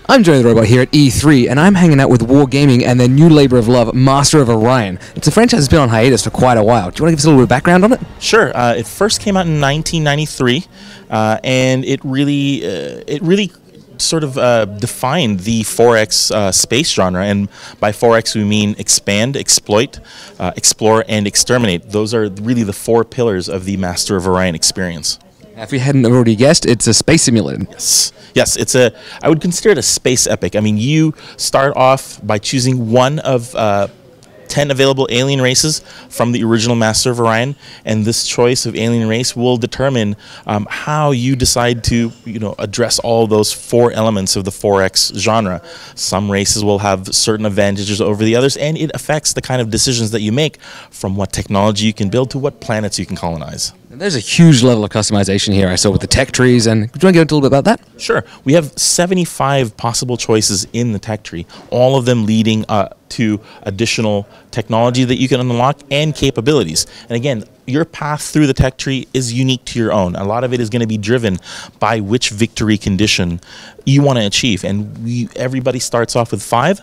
I'm Jonny Robot here at E3, and I'm hanging out with Wargaming and their new labour of love, Master of Orion. It's a franchise that's been on hiatus for quite a while. Do you want to give us a little bit of background on it? Sure. It first came out in 1993, and it really sort of defined the 4X space genre. And by 4X, we mean expand, exploit, explore, and exterminate. Those are really the four pillars of the Master of Orion experience. If you hadn't already guessed, it's a space simulator. Yes, I would consider it a space epic. I mean, you start off by choosing one of 10 available alien races from the original Master of Orion, and this choice of alien race will determine how you decide to, address all those four elements of the 4X genre. Some races will have certain advantages over the others, and it affects the kind of decisions that you make, from what technology you can build to what planets you can colonize. There's a huge level of customization here I saw with the tech trees, and do you want to go into a little bit about that? Sure. We have 75 possible choices in the tech tree, all of them leading to additional technology that you can unlock and capabilities. And again, your path through the tech tree is unique to your own. A lot of it is going to be driven by which victory condition you want to achieve. And everybody starts off with 5.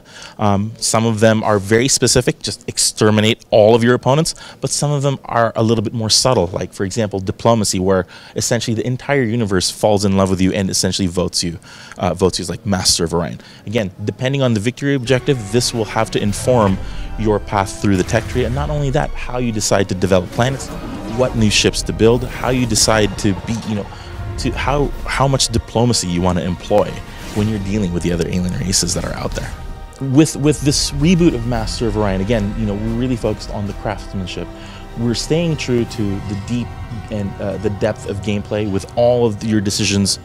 Some of them are very specific, just exterminate all of your opponents, but some of them are a little bit more subtle, like, for example, diplomacy, where essentially the entire universe falls in love with you and essentially votes you as like Master of Orion. Again, depending on the victory objective, this will have to inform your path through the tech tree, and not only that, how you decide to develop planets, what new ships to build, how you decide to be, to how much diplomacy you want to employ when you're dealing with the other alien races that are out there. With this reboot of Master of Orion, again, we're really focused on the craftsmanship. We're staying true to the deep and the depth of gameplay, with all of your decisions,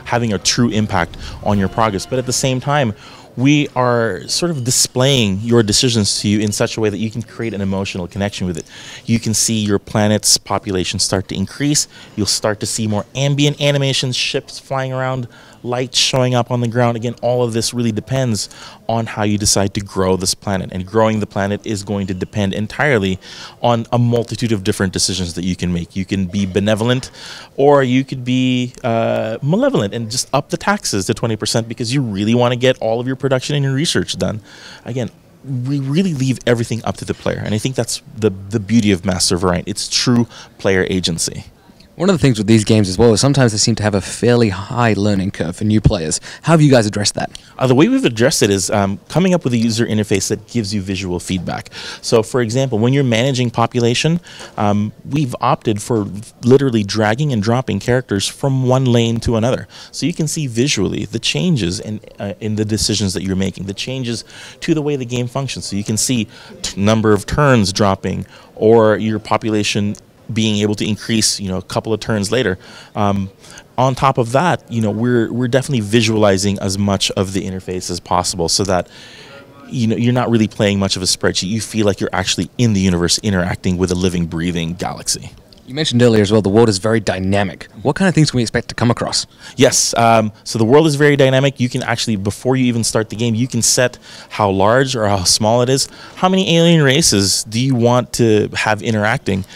having a true impact on your progress. But at the same time, we are sort of displaying your decisions to you in such a way that you can create an emotional connection with it. You can see your planet's population start to increase. You'll start to see more ambient animations, ships flying around, lights showing up on the ground. Again, all of this really depends on how you decide to grow this planet. And growing the planet is going to depend entirely on a multitude of different decisions that you can make. You can be benevolent, or you could be malevolent and just up the taxes to 20% because you really want to get all of your production and your research done. Again, we really leave everything up to the player. And I think that's the beauty of Master of Orion. It's true player agency. One of the things with these games as well is sometimes they seem to have a fairly high learning curve for new players. How have you guys addressed that? The way we've addressed it is coming up with a user interface that gives you visual feedback. So, for example, when you're managing population, we've opted for literally dragging and dropping characters from one lane to another. So you can see visually the changes in the decisions that you're making, the changes to the way the game functions. So you can see number of turns dropping, or your population being able to increase, a couple of turns later. On top of that, we're definitely visualizing as much of the interface as possible, so that you're not really playing much of a spreadsheet. You feel like you're actually in the universe, interacting with a living, breathing galaxy. You mentioned earlier as well, the world is very dynamic. What kind of things can we expect to come across? Yes, so the world is very dynamic. You can actually, before you even start the game, you can set how large or how small it is. How many alien races do you want to have interacting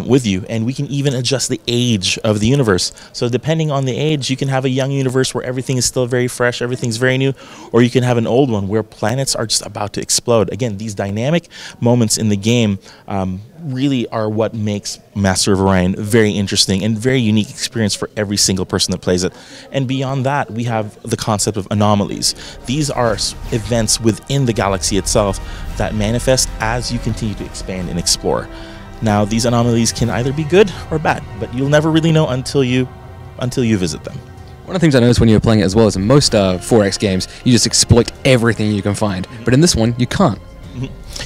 with you? And we can even adjust the age of the universe. So depending on the age, you can have a young universe where everything is still very fresh, everything's very new, or you can have an old one where planets are just about to explode. Again, these dynamic moments in the game really are what makes Master of Orion very interesting and very unique experience for every single person that plays it. And beyond that, we have the concept of anomalies. These are events within the galaxy itself that manifest as you continue to expand and explore. Now, these anomalies can either be good or bad, but you'll never really know until you visit them. One of the things I noticed when you were playing it as well is in most 4X games, you just exploit everything you can find. But in this one, you can't.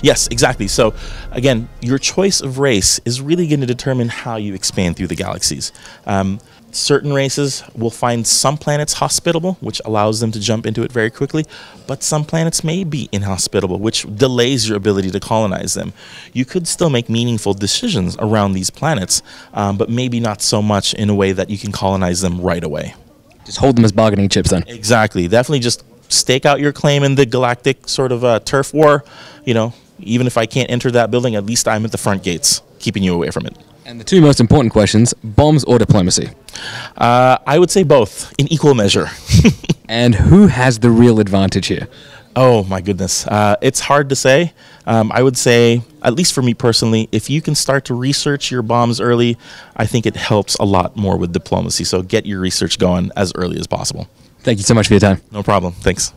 Yes, exactly. So, again, your choice of race is really going to determine how you expand through the galaxies. Certain races will find some planets hospitable, which allows them to jump into it very quickly, but some planets may be inhospitable, which delays your ability to colonize them. You could still make meaningful decisions around these planets, but maybe not so much in a way that you can colonize them right away. Just hold them as bargaining chips then. Exactly. Definitely just stake out your claim in the galactic sort of turf war. Even if I can't enter that building, at least I'm at the front gates, keeping you away from it. And the two most important questions, bombs or diplomacy? I would say both, in equal measure. And who has the real advantage here? Oh my goodness. It's hard to say. I would say, at least for me personally, if you can start to research your bombs early, I think it helps a lot more with diplomacy. So get your research going as early as possible. Thank you so much for your time. No problem. Thanks.